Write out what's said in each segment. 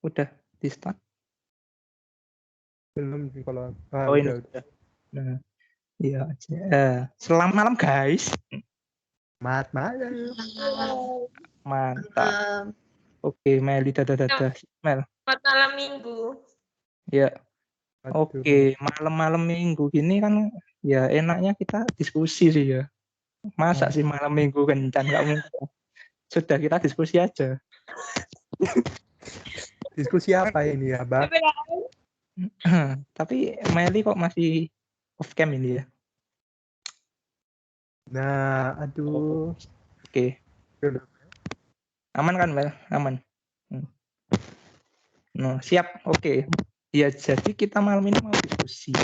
Udah di start. Belum sih kalau Oh ini udah. udah. Nah, iya aja. Selamat malam guys. Mat malam. Mantap. Oke, Meli dadah. Mel. Selamat malam minggu. Ya. Aduh. Oke, malam-malam minggu gini kan ya enaknya kita diskusi sih ya. Masa sih malam minggu kencan nggak mungkin. Sudah kita diskusi aja. Diskusi apa ini ya, Bang? Tapi Meli kok masih off cam ini ya? Nah, aduh. Oke. Aman kan Mel? Aman. Nah, siap. Oke. Ya jadi kita malam ini mau diskusi.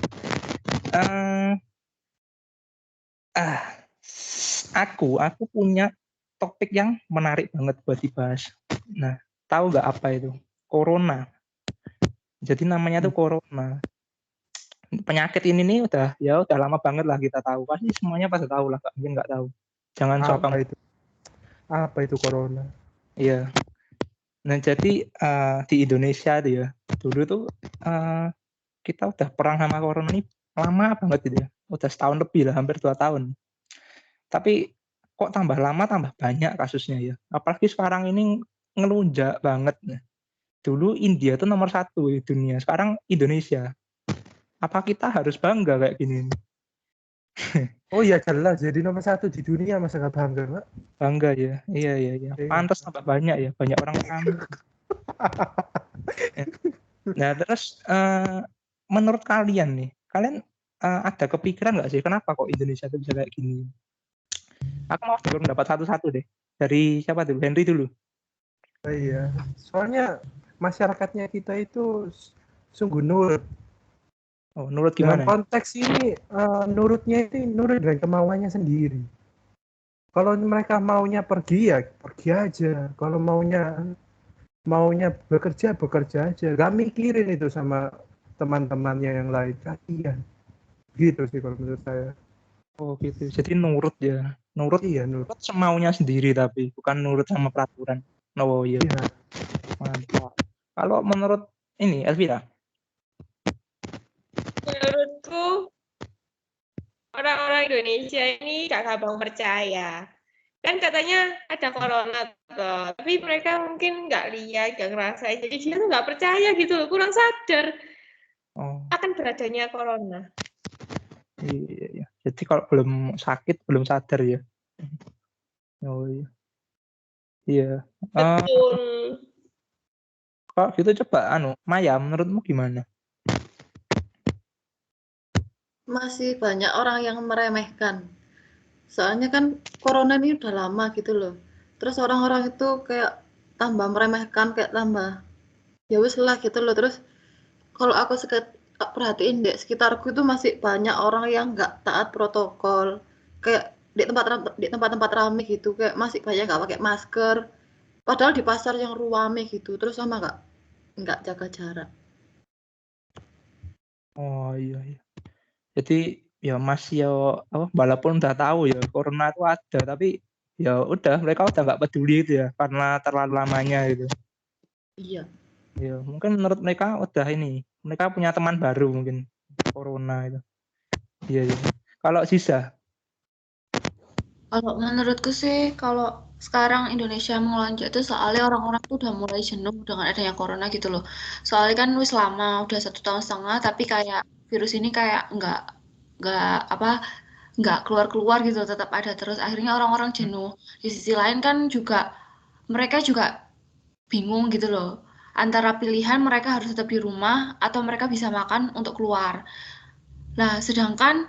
Aku punya topik yang menarik banget buat dibahas. Nah, tahu nggak apa itu? Corona. Jadi namanya tuh corona. Penyakit ini nih udah lama banget lah kita tahu. Pasti semuanya pasti tahu lah, mungkin nggak tahu. Jangan sokong. Apa itu corona? Iya. Nah, jadi di Indonesia tuh ya, dulu tuh kita udah perang sama corona ini lama banget gitu ya. Udah setahun lebih lah, hampir 2 tahun. Tapi kok tambah lama tambah banyak kasusnya ya. Apalagi sekarang ini ngelunjak banget. Dulu India tuh nomor 1 di dunia, sekarang Indonesia. Apa kita harus bangga kayak gini? Oh iya jelas, jadi nomor 1 di dunia, masa nggak bangga, Pak? Bangga ya, iya. Pantas tambah banyak ya, banyak orang kami. Nah terus menurut kalian nih, kalian ada kepikiran nggak sih kenapa kok Indonesia tuh bisa kayak gini? Aku mau belum dapat satu-satu deh. Dari siapa tuh? Henry dulu. Oh, iya, soalnya masyarakatnya kita itu sungguh nurut. Oh, nurut gimana? Dalam konteks ini, nurutnya itu nurut dengan kemauannya sendiri. Kalau mereka maunya pergi ya pergi aja. Kalau maunya bekerja aja. Gak mikirin itu sama teman-temannya yang lain. Kasihan. Gitu sih kalau menurut saya. Oh gitu. Jadi nurut ya. Nurut semaunya sendiri tapi bukan nurut sama peraturan. Oh iya. Mantap. Kalau menurut ini Elvira? Menurutku orang-orang Indonesia ini gak gampang percaya. Kan katanya ada corona toh, tapi mereka mungkin nggak lihat, nggak ngerasain, jadi dia tuh nggak percaya gitu, kurang sadar akan beradanya corona. Iya. Jadi kalau belum sakit belum sadar ya. Oh iya. Iya. Betul. Kalau gitu coba Maya menurutmu gimana? Masih banyak orang yang meremehkan. Soalnya kan corona ini udah lama gitu loh. Terus orang-orang itu kayak tambah meremehkan, kayak tambah ya wis lah gitu loh. Terus kalau aku perhatiin deh, sekitarku itu masih banyak orang yang nggak taat protokol. Kayak di tempat-tempat ramai gitu, kayak masih banyak nggak pakai masker. Padahal di pasar yang ruame gitu, terus sama nggak jaga jarak. Oh iya. Jadi ya masih ya walaupun udah tahu ya corona itu ada, tapi ya udah mereka udah nggak peduli itu ya karena terlalu lamanya gitu. Iya. Ya mungkin menurut mereka udah mereka punya teman baru mungkin corona itu. Iya. Kalau Sisa? Kalau menurutku sih, kalau sekarang Indonesia melonjak itu soalnya orang-orang tuh udah mulai jenuh dengan adanya corona gitu loh. Soalnya kan wis lama, udah 1,5 tahun, tapi kayak virus ini kayak nggak keluar-keluar gitu, tetap ada terus. Akhirnya orang-orang jenuh. Di sisi lain kan juga mereka juga bingung gitu loh. Antara pilihan mereka harus tetap di rumah atau mereka bisa makan untuk keluar. Nah, sedangkan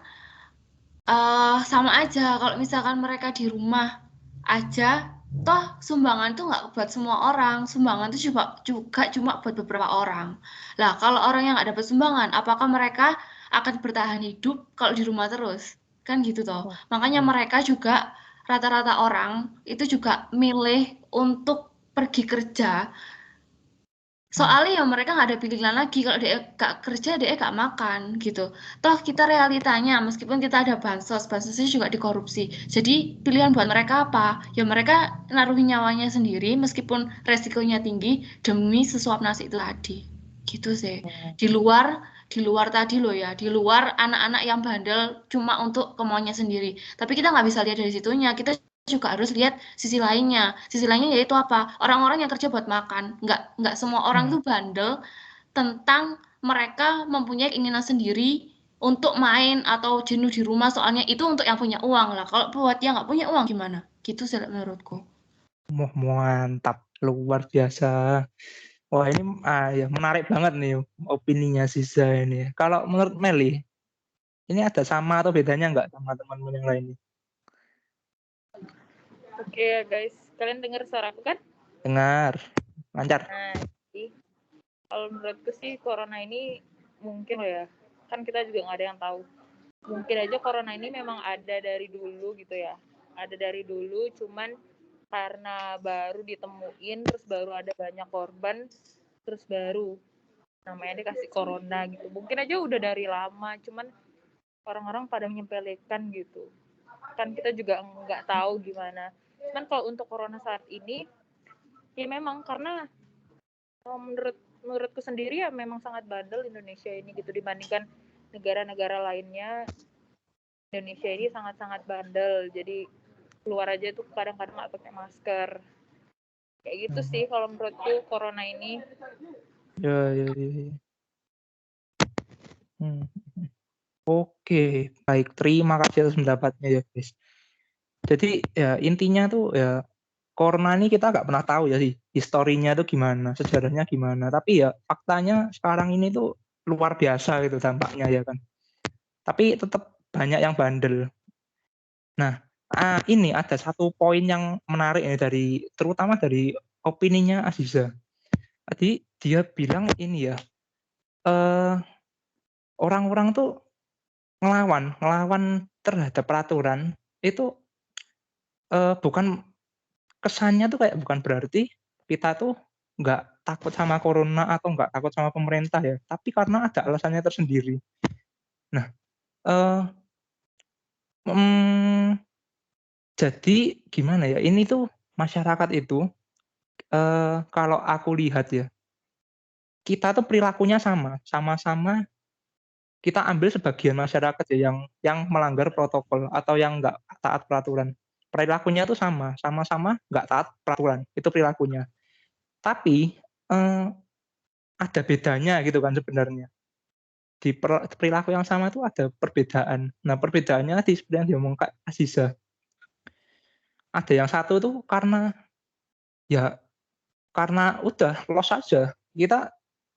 sama aja kalau misalkan mereka di rumah aja, toh sumbangan tuh nggak buat semua orang, sumbangan tuh juga cuma buat beberapa orang. Lah kalau orang yang nggak dapat sumbangan, apakah mereka akan bertahan hidup kalau di rumah terus? Kan gitu toh. Makanya mereka juga rata-rata orang itu juga milih untuk pergi kerja Soalnya ya mereka nggak ada pilihan lagi, kalau dia gak kerja dia gak makan gitu. Toh kita realitanya meskipun kita ada bansosnya juga dikorupsi. Jadi pilihan buat mereka apa? Ya mereka naruhin nyawanya sendiri meskipun resikonya tinggi demi sesuap nasi itu tadi. Gitu sih. Di luar tadi loh ya, di luar anak-anak yang bandel cuma untuk kemauannya sendiri. Tapi kita nggak bisa lihat dari situnya. Kita juga harus lihat sisi lainnya. Sisi lainnya yaitu apa? Orang-orang yang kerja buat makan. Nggak semua orang tuh bandel tentang mereka mempunyai keinginan sendiri untuk main atau jenuh di rumah, soalnya itu untuk yang punya uang lah. Kalau buat yang nggak punya uang gimana? Gitu sih menurutku. Mantap, luar biasa. Wah ini ya menarik banget nih opininya Ziza ini. Kalau menurut Meli, ini ada sama atau bedanya nggak sama teman-teman yang lain? Oke guys, kalian dengar suaraku kan? Dengar, lancar. Nah, jadi kalau menurutku sih corona ini mungkin ya, kan kita juga nggak ada yang tahu. Mungkin aja corona ini memang ada dari dulu gitu ya. Ada dari dulu, cuman karena baru ditemuin, terus baru ada banyak korban, terus baru namanya dikasih corona gitu. Mungkin aja udah dari lama, cuman orang-orang pada menyepelekan gitu. Kan kita juga nggak tahu gimana. Cuman kalau untuk corona saat ini, ya memang karena menurutku sendiri ya memang sangat bandel Indonesia ini gitu dibandingkan negara-negara lainnya. Indonesia ini sangat-sangat bandel, jadi keluar aja tuh kadang-kadang nggak pakai masker. Kayak gitu sih kalau menurutku corona ini. Ya. Oke, baik. Terima kasih atas pendapatnya ya, guys. Jadi ya intinya tuh ya corona ini kita nggak pernah tahu ya sih historinya tuh gimana, sejarahnya gimana. Tapi ya faktanya sekarang ini tuh luar biasa gitu dampaknya ya kan. Tapi tetap banyak yang bandel. Nah, ini ada satu poin yang menarik ini terutama dari opininya Aziza. Tadi dia bilang ini ya, orang-orang tuh ngelawan terhadap peraturan itu bukan kesannya tuh kayak bukan berarti kita tuh nggak takut sama corona atau nggak takut sama pemerintah ya, tapi karena ada alasannya tersendiri. Nah, jadi gimana ya? Ini tuh masyarakat itu kalau aku lihat ya, kita tuh perilakunya sama-sama kita ambil sebagian masyarakat ya yang melanggar protokol atau yang nggak taat peraturan. Perilakunya tuh sama-sama nggak taat peraturan. Itu perilakunya. Tapi ada bedanya gitu kan sebenarnya. Di perilaku yang sama tuh ada perbedaan. Nah, perbedaannya seperti yang diomong Kak Aziza. Ada yang satu tuh karena udah loss aja. Kita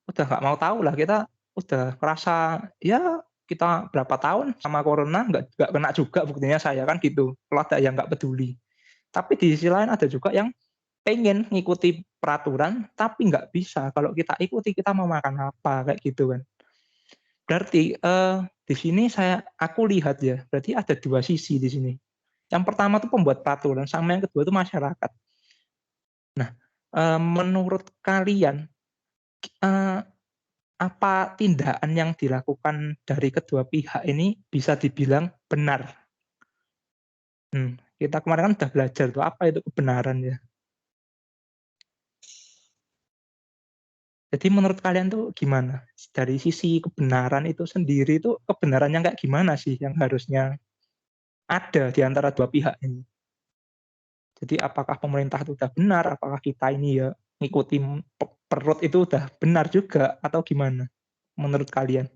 udah nggak mau tahu lah, kita udah merasa ya kita berapa tahun sama corona nggak kena juga, buktinya saya kan gitu. Kalau ada yang nggak peduli. Tapi di sisi lain ada juga yang pengen ngikuti peraturan tapi nggak bisa. Kalau kita ikuti kita mau makan apa kayak gitu kan. Berarti di sini aku lihat ya, berarti ada dua sisi di sini. Yang pertama tuh pembuat peraturan sama yang kedua itu masyarakat. Nah, menurut kalian apa tindakan yang dilakukan dari kedua pihak ini bisa dibilang benar? Kita kemarin kan udah belajar tuh apa itu kebenaran ya. Jadi menurut kalian tuh gimana? Dari sisi kebenaran itu sendiri tuh kebenarannya kayak gimana sih yang harusnya ada di antara dua pihak ini? Jadi apakah pemerintah itu udah benar? Apakah kita ini ya ngikuti perut itu udah benar juga atau gimana? Menurut kalian?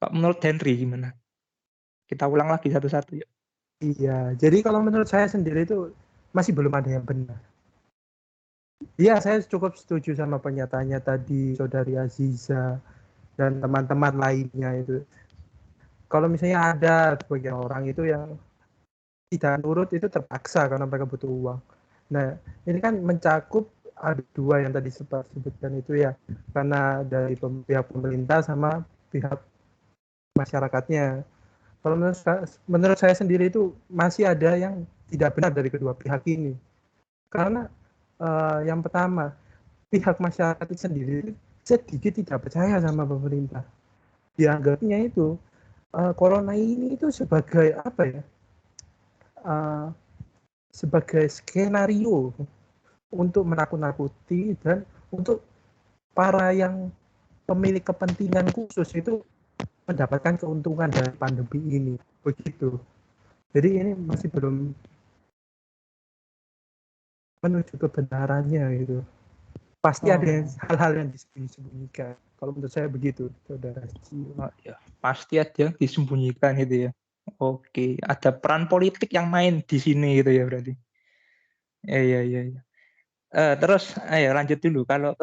Menurut Henry gimana? Kita ulang lagi satu-satu ya. Iya, jadi kalau menurut saya sendiri itu masih belum ada yang benar. Iya, saya cukup setuju sama pernyataannya tadi Saudari Aziza dan teman-teman lainnya itu. Kalau misalnya ada sebagian orang itu yang tidak nurut itu terpaksa karena mereka butuh uang. Nah, ini kan mencakup ada dua yang tadi sempat sebutkan itu ya, karena dari pihak pemerintah sama pihak masyarakatnya. Kalau menurut saya sendiri itu masih ada yang tidak benar dari kedua pihak ini. Karena yang pertama, pihak masyarakat itu sendiri sedikit tidak percaya sama pemerintah. Dianggapnya itu corona ini itu sebagai apa ya? Sebagai skenario untuk menakut-nakuti dan untuk para yang pemilik kepentingan khusus itu mendapatkan keuntungan dari pandemi ini. Begitu. Jadi ini masih belum menuju kebenarannya gitu. Pasti ada hal-hal yang disembunyikan. Kalau menurut saya begitu, saudara. Ya, pasti ada yang disembunyikan gitu ya. Oke, ada peran politik yang main di sini gitu ya berarti. Iya. Terus, ayo lanjut dulu. Kalau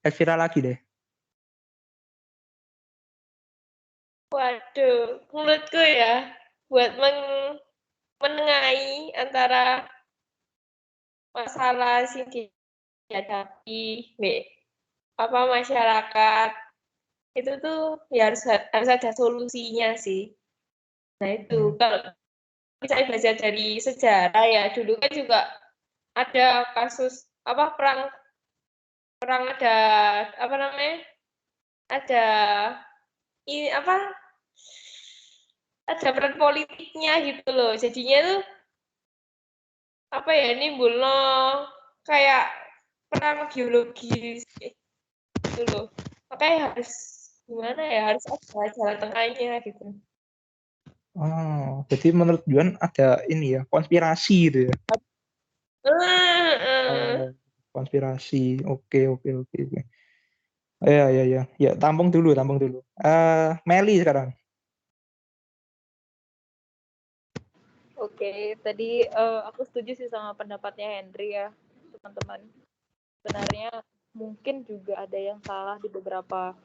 Elvira lagi deh. Waduh, menurutku ya, buat menengahi antara masalah sing dihadapi masyarakat itu tuh ya harus ada solusinya sih. Nah itu kalau misalnya belajar dari sejarah ya, dulu kan juga ada kasus perang ada ada ada peran politiknya gitu loh. Jadinya tuh nimbul kayak perang biologis gitu loh. Makanya harus gimana ya, harus ada jalan tengahnya gitu. Oh, jadi menurut Juan ada ini ya, konspirasi gitu ya? Konspirasi. Oke. Ya, tampung dulu. Meli sekarang. Oke, tadi aku setuju sih sama pendapatnya Henry ya, teman-teman. Sebenarnya mungkin juga ada yang salah di beberapa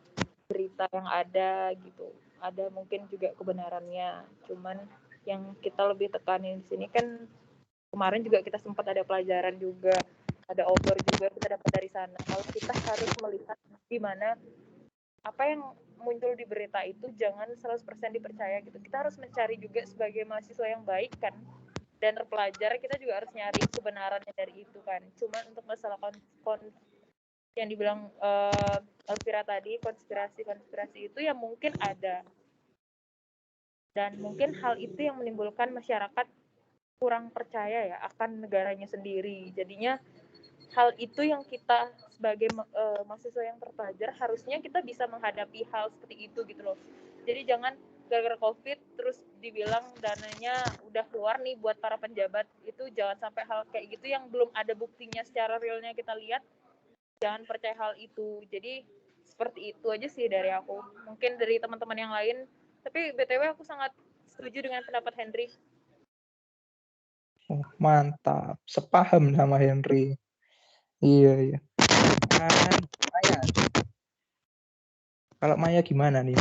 berita yang ada gitu. Ada mungkin juga kebenarannya. Cuman yang kita lebih tekanin di sini kan kemarin juga kita sempat ada pelajaran juga, ada obor juga kita dapat dari sana. Kalau kita harus melihat gimana apa yang muncul di berita itu jangan 100% dipercaya gitu. Kita harus mencari juga sebagai mahasiswa yang baik kan dan terpelajar, kita juga harus nyari kebenarannya dari itu kan. Cuma untuk masalah yang dibilang Elvira tadi, konspirasi itu yang mungkin ada. Dan mungkin hal itu yang menimbulkan masyarakat kurang percaya ya akan negaranya sendiri. Jadinya hal itu yang kita sebagai mahasiswa yang terpelajar harusnya kita bisa menghadapi hal seperti itu gitu loh. Jadi jangan gara-gara COVID terus dibilang dananya udah keluar nih buat para penjabat, itu jangan sampai hal kayak gitu yang belum ada buktinya secara realnya kita lihat, jangan percaya hal itu. Jadi seperti itu aja sih dari aku. Mungkin dari teman-teman yang lain, tapi BTW aku sangat setuju dengan pendapat Henry. Oh, mantap, sepaham sama Henry. Iya. Maya. Kalau Maya gimana nih?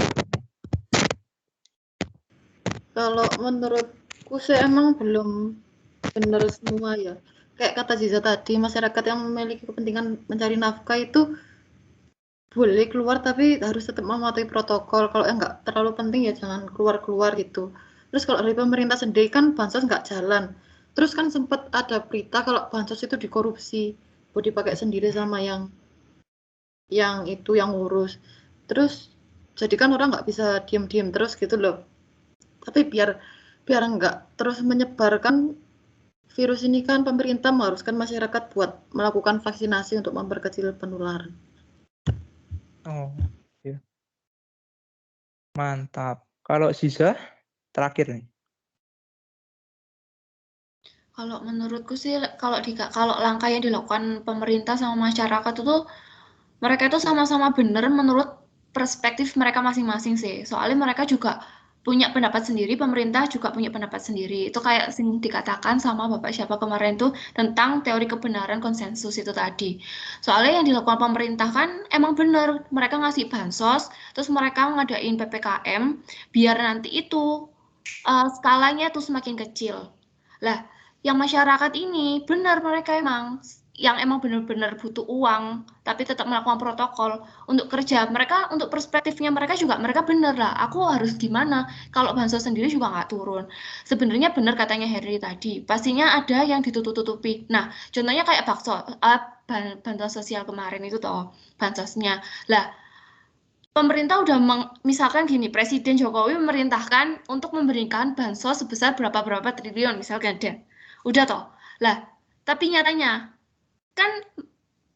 Kalau menurutku sih emang belum benar semua ya. Kayak kata Ziza tadi, masyarakat yang memiliki kepentingan mencari nafkah itu boleh keluar tapi harus tetap mematuhi protokol. Kalau nggak terlalu penting ya jangan keluar-keluar gitu. Terus kalau dari pemerintah sendiri kan bansos nggak jalan. Terus kan sempat ada berita kalau bansos itu dikorupsi, buat dipakai sendiri sama yang ngurus. Terus jadi kan orang nggak bisa diem-diem terus gitu loh. Tapi biar nggak terus menyebarkan virus ini kan pemerintah mengharuskan masyarakat buat melakukan vaksinasi untuk memperkecil penularan. Oh, ya. Mantap. Kalau Ziza terakhir nih. Kalau menurutku sih kalau langkah yang dilakukan pemerintah sama masyarakat itu mereka itu sama-sama benar menurut perspektif mereka masing-masing sih. Soalnya mereka juga punya pendapat sendiri, pemerintah juga punya pendapat sendiri. Itu kayak yang dikatakan sama Bapak siapa kemarin tuh tentang teori kebenaran konsensus itu tadi. Soalnya yang dilakukan pemerintah kan emang benar, mereka ngasih bansos, terus mereka ngadain PPKM biar nanti itu skalanya tuh semakin kecil. Lah, yang masyarakat ini benar mereka yang emang benar-benar butuh uang tapi tetap melakukan protokol untuk kerja. Mereka untuk perspektifnya mereka juga mereka bener lah, aku harus gimana kalau bansos sendiri juga nggak turun. Sebenarnya benar katanya Henry tadi, pastinya ada yang ditutup-tutupi. Nah contohnya kayak bantuan sosial kemarin itu toh, bansosnya. Lah, pemerintah udah misalkan gini, Presiden Jokowi memerintahkan untuk memberikan bansos sebesar berapa triliun misalkan deh. Udah toh. Lah, tapi nyatanya kan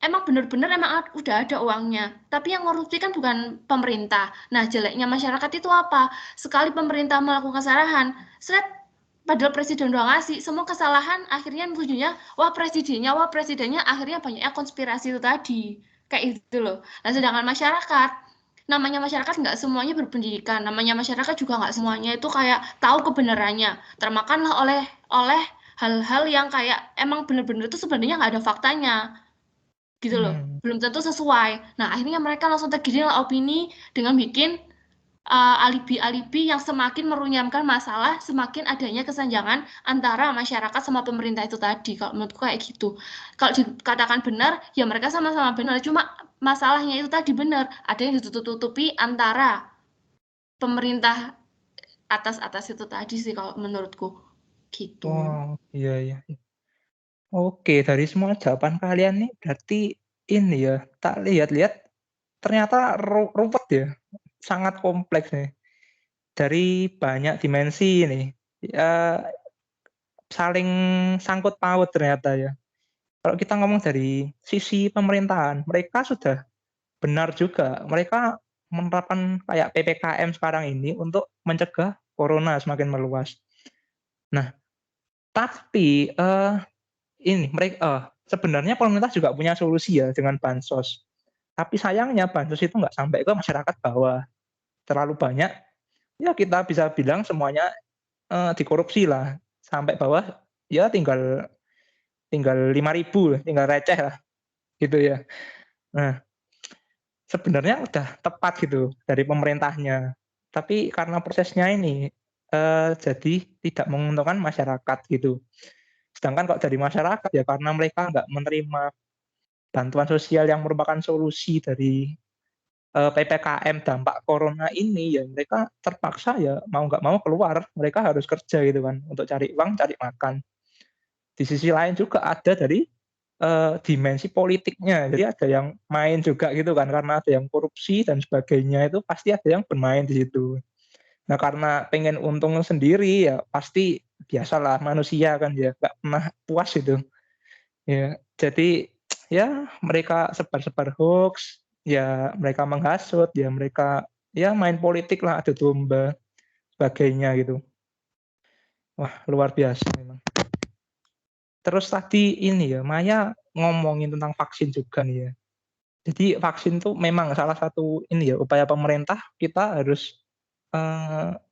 emang bener-bener udah ada uangnya. Tapi yang korupsi kan bukan pemerintah. Nah, jeleknya masyarakat itu apa? Sekali pemerintah melakukan kesalahan, padahal presiden udah ngasih, semua kesalahan akhirnya ujungnya wah presidennya akhirnya banyaknya konspirasi itu tadi. Kayak gitu loh. Nah, sedangkan namanya masyarakat nggak semuanya berpendidikan, namanya masyarakat juga nggak semuanya itu kayak tahu kebenarannya, termakanlah oleh hal-hal yang kayak emang bener-bener itu sebenarnya nggak ada faktanya gitu loh, belum tentu sesuai. Nah, akhirnya mereka langsung tergiring opini dengan bikin alibi-alibi yang semakin merunyamkan masalah, semakin adanya kesenjangan antara masyarakat sama pemerintah itu tadi. Kalau menurutku kayak gitu. Kalau dikatakan benar, ya mereka sama-sama benar. Cuma masalahnya itu tadi benar. Ada yang ditutup-tutupi antara pemerintah atas itu tadi sih kalau menurutku. Gitu. Oh, iya. Oke, dari semua jawaban kalian nih berarti ini ya, tak lihat-lihat ternyata ruwet ya. Sangat kompleks nih. Dari banyak dimensi nih. Ya, saling sangkut paut ternyata ya. Kalau kita ngomong dari sisi pemerintahan, mereka sudah benar juga. Mereka menerapkan kayak PPKM sekarang ini untuk mencegah corona semakin meluas. Nah, tapi ini mereka sebenarnya pemerintah juga punya solusi ya dengan bansos. Tapi sayangnya bansos itu nggak sampai ke masyarakat bawah. Terlalu banyak, ya kita bisa bilang semuanya dikorupsi lah. Sampai bawah ya tinggal 5.000, tinggal receh lah gitu ya. Nah, sebenarnya udah tepat gitu dari pemerintahnya. Tapi karena prosesnya ini jadi tidak menguntungkan masyarakat gitu. Sedangkan kalau dari masyarakat ya karena mereka nggak menerima bantuan sosial yang merupakan solusi dari PPKM dampak corona ini, ya mereka terpaksa ya mau nggak mau keluar, mereka harus kerja gitu kan untuk cari uang, cari makan. Di sisi lain juga ada dari dimensi politiknya, jadi ada yang main juga gitu kan, karena ada yang korupsi dan sebagainya, itu pasti ada yang bermain di situ. Nah, karena pengen untung sendiri ya pasti biasalah manusia kan ya, nggak pernah puas itu. Ya, jadi ya mereka sebar-sebar hoax, ya mereka menghasut, ya mereka ya main politik lah, adu domba, sebagainya gitu. Wah, luar biasa memang. Terus tadi ini ya, Maya ngomongin tentang vaksin juga nih ya. Jadi vaksin tuh memang salah satu ini ya, upaya pemerintah kita harus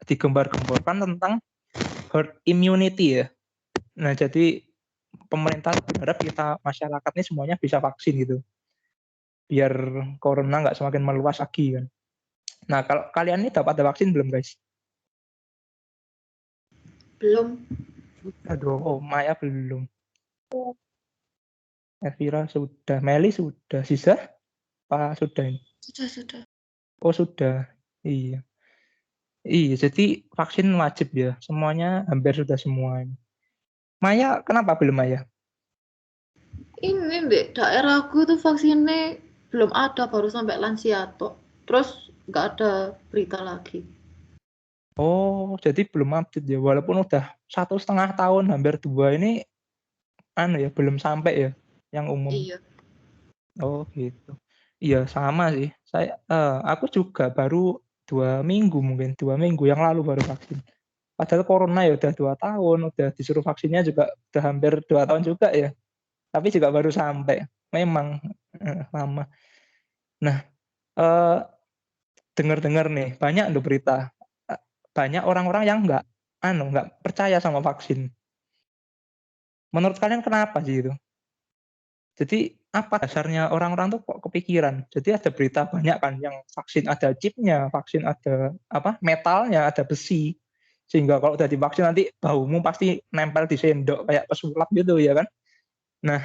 digembar-gemborkan tentang herd immunity ya. Nah, jadi pemerintah berharap kita masyarakat ini semuanya bisa vaksin gitu. Biar corona nggak semakin meluas lagi kan. Nah, kalau kalian ini dapat ada vaksin belum, guys? Belum. Sudah dong. Oh, Maya belum. Elvira sudah, Meli sudah, Sisa? Apa sudah ini? Sudah. Oh, sudah. Iya. Iya, jadi vaksin wajib ya. Semuanya hampir sudah semua ini. Maya, kenapa belum Maya? Ini di daerahku tuh vaksinnya belum ada, baru sampai lansia tok. Terus nggak ada berita lagi. Oh, jadi belum update ya. Walaupun udah 1,5 tahun, hampir 2 ini, ya belum sampai ya, yang umum. Iya. Oh gitu. Iya sama sih. Aku juga baru 2 minggu mungkin, 2 minggu yang lalu baru vaksin. Padahal corona ya udah 2 tahun, udah disuruh vaksinnya juga udah hampir 2 tahun juga ya. Tapi juga baru sampai. Memang lama. Nah, dengar-dengar nih banyak loh berita. Banyak orang-orang yang nggak percaya sama vaksin. Menurut kalian kenapa sih itu? Jadi apa dasarnya orang-orang tuh kok kepikiran? Jadi ada berita banyak kan yang vaksin ada chipnya, vaksin ada metalnya, ada besi. Sehingga kalau udah divaksin nanti baumu pasti nempel di sendok kayak pesulap gitu ya kan. Nah,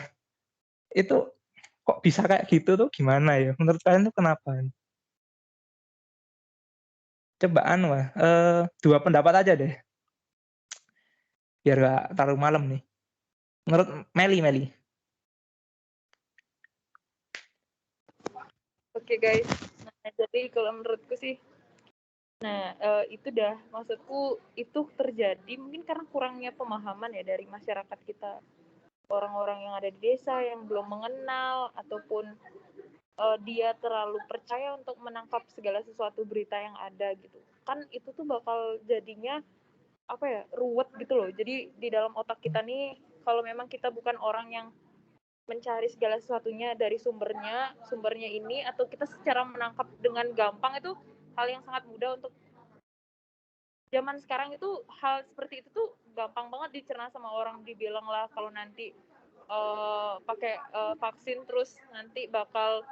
itu kok bisa kayak gitu tuh gimana ya? Menurut kalian tuh kenapa? Coba dua pendapat aja deh. Biar gak terlalu malam nih. Menurut Meli. Oke guys, nah jadi kalau menurutku sih, itu dah maksudku itu terjadi mungkin karena kurangnya pemahaman ya dari masyarakat kita, orang-orang yang ada di desa yang belum mengenal ataupun dia terlalu percaya untuk menangkap segala sesuatu berita yang ada gitu. Kan itu tuh bakal jadinya apa ya, ruwet gitu loh. Jadi di dalam otak kita nih kalau memang kita bukan orang yang mencari segala sesuatunya dari sumbernya ini, atau kita secara menangkap dengan gampang, itu hal yang sangat mudah untuk zaman sekarang. Itu hal seperti itu tuh gampang banget dicerna sama orang. Dibilang lah kalau nanti pakai vaksin terus nanti bakal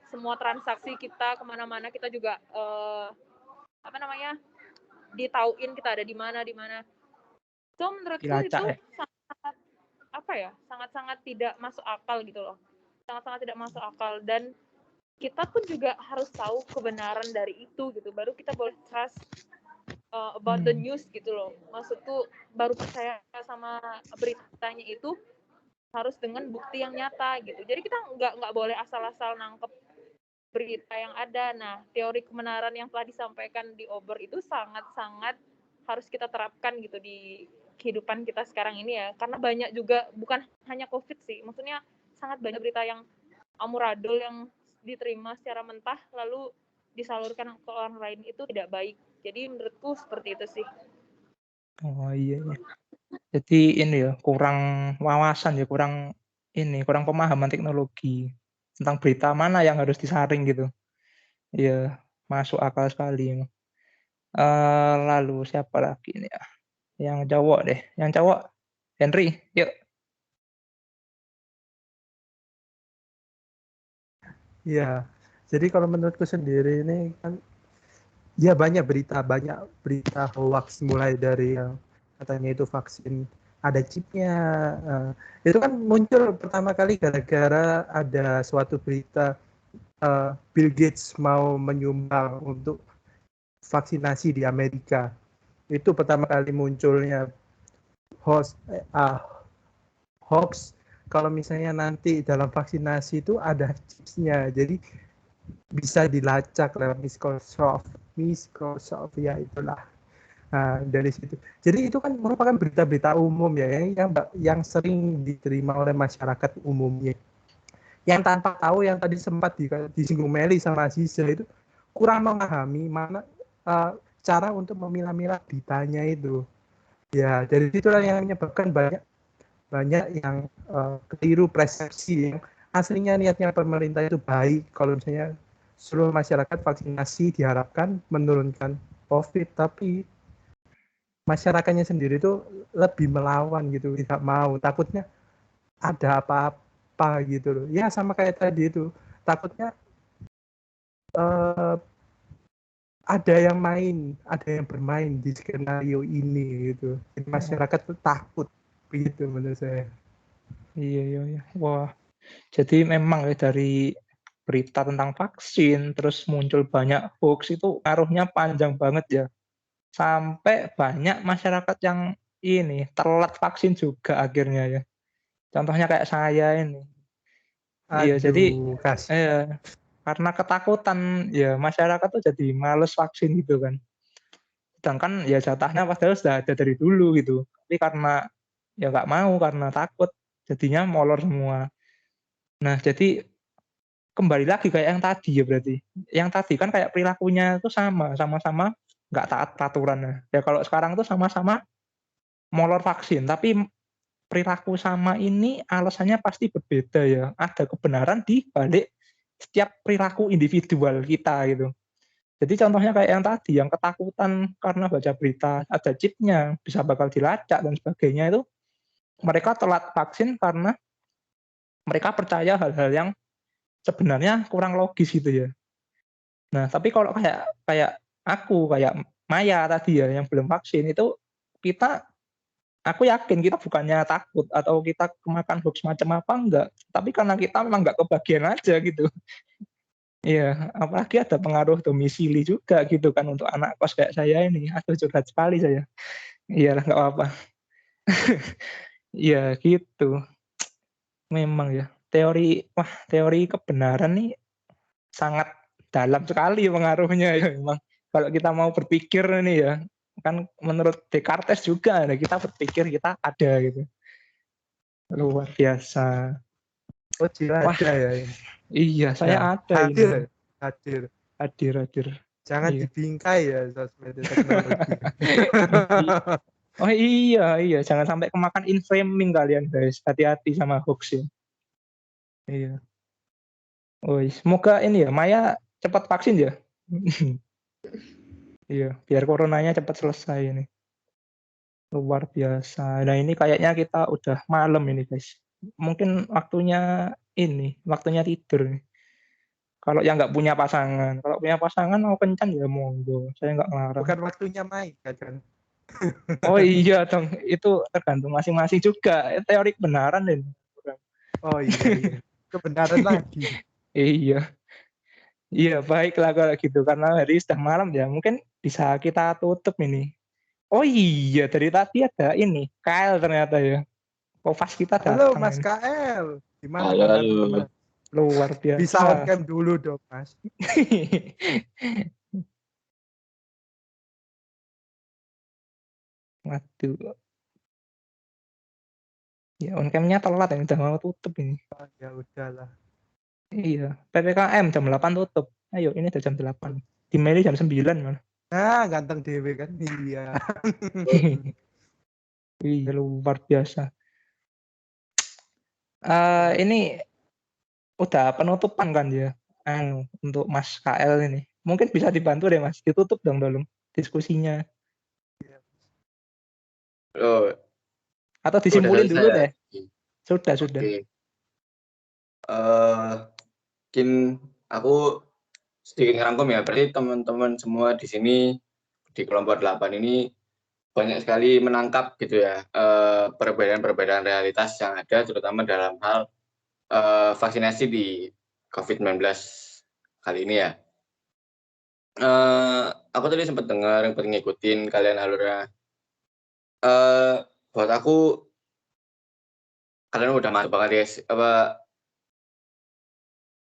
semua transaksi kita kemana-mana kita juga ditauin kita ada di mana. So menurutku Dilacak itu ya. sangat-sangat tidak masuk akal gitu loh. Sangat-sangat tidak masuk akal, dan kita pun juga harus tahu kebenaran dari itu gitu. Baru kita boleh trust about the news gitu loh. Maksudku baru percaya sama beritanya itu harus dengan bukti yang nyata gitu. Jadi kita nggak boleh asal-asal nangkep berita yang ada. Nah, teori kebenaran yang telah disampaikan di Ober itu sangat-sangat harus kita terapkan gitu di kehidupan kita sekarang ini ya. Karena banyak juga, bukan hanya COVID sih, maksudnya sangat banyak berita yang amburadul yang diterima secara mentah lalu disalurkan ke orang lain, itu tidak baik. Jadi menurutku seperti itu sih. Oh iya. Jadi ini ya, kurang wawasan ya, kurang pemahaman teknologi tentang berita mana yang harus disaring gitu. Iya, masuk akal sekali. Lalu siapa lagi nih ya? Yang cowok deh, Henry, yuk. Ya, jadi kalau menurutku sendiri ini kan ya banyak berita hoax, mulai dari yang katanya itu vaksin ada chipnya. Itu kan muncul pertama kali gara-gara ada suatu berita Bill Gates mau menyumbang untuk vaksinasi di Amerika. Itu pertama kali munculnya hoax kalau misalnya nanti dalam vaksinasi itu ada chipsnya, jadi bisa dilacak lewat Microsoft ya itulah. Nah, dari situ. Jadi itu kan merupakan berita-berita umum ya yang sering diterima oleh masyarakat umumnya. Yang tanpa tahu, yang tadi sempat disinggung Meli sama Aziza, itu kurang memahami mana cara untuk memilah-milah beritanya itu. Ya, dari situlah yang menyebabkan banyak yang keliru persepsi, yang aslinya niatnya pemerintah itu baik kalau misalnya seluruh masyarakat vaksinasi diharapkan menurunkan COVID, tapi masyarakatnya sendiri itu lebih melawan gitu, tidak mau, takutnya ada apa-apa gitu loh. Ya sama kayak tadi itu, takutnya ada yang bermain di skenario ini gitu. Jadi masyarakat tuh takut begitu menurut saya. Iya. Wah, jadi memang ya dari berita tentang vaksin terus muncul banyak hoax itu ngaruhnya panjang banget ya. Sampai banyak masyarakat yang ini telat vaksin juga akhirnya ya. Contohnya kayak saya ini. Iya, jadi karena ketakutan ya masyarakat tuh jadi males vaksin gitu kan. Sedangkan ya jatahnya padahal sudah ada dari dulu gitu. Tapi karena ya nggak mau, karena takut, jadinya molor semua. Nah, jadi kembali lagi kayak yang tadi ya berarti. Yang tadi kan kayak perilakunya itu sama-sama nggak taat peraturan. Ya kalau sekarang tuh sama-sama molor vaksin, tapi perilaku sama ini alasannya pasti berbeda ya. Ada kebenaran di balik setiap perilaku individual kita gitu. Jadi contohnya kayak yang tadi, yang ketakutan karena baca berita ada chipnya, bisa bakal dilacak dan sebagainya, itu mereka telat vaksin karena mereka percaya hal-hal yang sebenarnya kurang logis gitu ya. Nah, tapi kalau kayak aku, kayak Maya tadi ya, yang belum vaksin, itu aku yakin kita bukannya takut atau kita kemakan hoax macam apa, enggak. Tapi karena kita memang enggak kebagian aja gitu. Iya, apalagi ada pengaruh domisili juga gitu kan untuk anak kos kayak saya ini. Aduh, curhat sekali saya. Iyalah, nggak apa-apa. Iya, gitu. Memang ya, teori kebenaran nih sangat dalam sekali pengaruhnya ya memang. Kalau kita mau berpikir ini ya, kan menurut Descartes juga, kita berpikir kita ada gitu. Luar biasa. Oh, Cila Wah, ada ya ini. iya, saya Ya, ada hadir, ini. hadir. Hadir. Jangan Iya. dibingkai ya sosmed teknologi. Oh iya, jangan sampai kemakan inframing kalian guys. Hati-hati sama hoax ya. Iya. Oh, semoga ini ya Maya cepat vaksin ya. Iya, biar coronanya cepat selesai ini. Luar biasa. Nah, ini kayaknya kita udah malam ini, guys. Mungkin waktunya tidur nih. Kalau yang nggak punya pasangan. Kalau punya pasangan mau kencan ya monggo. Saya nggak ngelarang. Bukan waktunya main kan. Oh iya dong, itu tergantung masing-masing juga. Teori kebenaran ini. Oh iya. Kebenaran lagi. Iya. Iya, baiklah kalau gitu. Karena hari sudah malam ya. Mungkin bisa kita tutup ini. Oh iya, dari tadi ada ini. Kyle ternyata ya. Pas kita Halo datang Mas ini. KL. Gimana Halo, kabarnya halo. Mas? Luar Bisa biasa. on cam dulu dong Mas. Waduh. Ya, on cam-nya telat ini. Udah mau tutup ini. Oh, ya udahlah. Iya. PPKM jam 8 tutup. Ayo, ini udah jam 8. Di Meli jam 9 malah. Nah, ganteng dewe kan. Iya. Iya, luar biasa. Ini udah penutupan kan ya, untuk Mas KL ini. Mungkin bisa dibantu deh Mas, ditutup dong diskusinya. Oh, Atau disimpulin dulu saya. deh. Sudah. Oke. Mungkin aku sedikit ngerangkum ya. Berarti teman-teman semua di sini di kelompok 8 ini banyak sekali menangkap gitu ya perbedaan-perbedaan realitas yang ada, terutama dalam hal vaksinasi di COVID-19 kali ini ya. Aku tadi sempat dengar, sempat ngikutin kalian alurnya. Buat aku kalian udah masuk banget ya,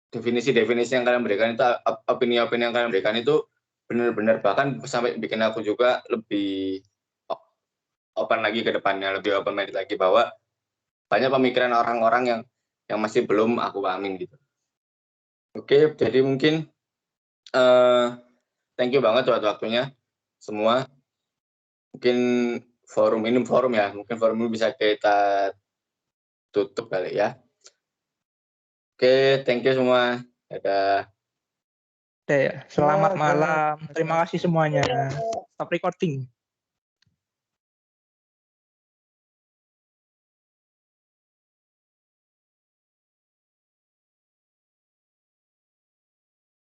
definisi yang kalian berikan itu, opini-opini yang kalian berikan itu benar-benar, bahkan sampai bikin aku juga lebih open lagi ke depannya, lebih open minded lagi bahwa banyak pemikiran orang-orang yang masih belum aku pahamin gitu. Oke, jadi mungkin thank you banget buat waktunya semua. Mungkin forum ini bisa kita tutup kali ya. Oke, thank you semua. Dadah. Selamat Dadah. malam. Terima kasih semuanya. Stop recording.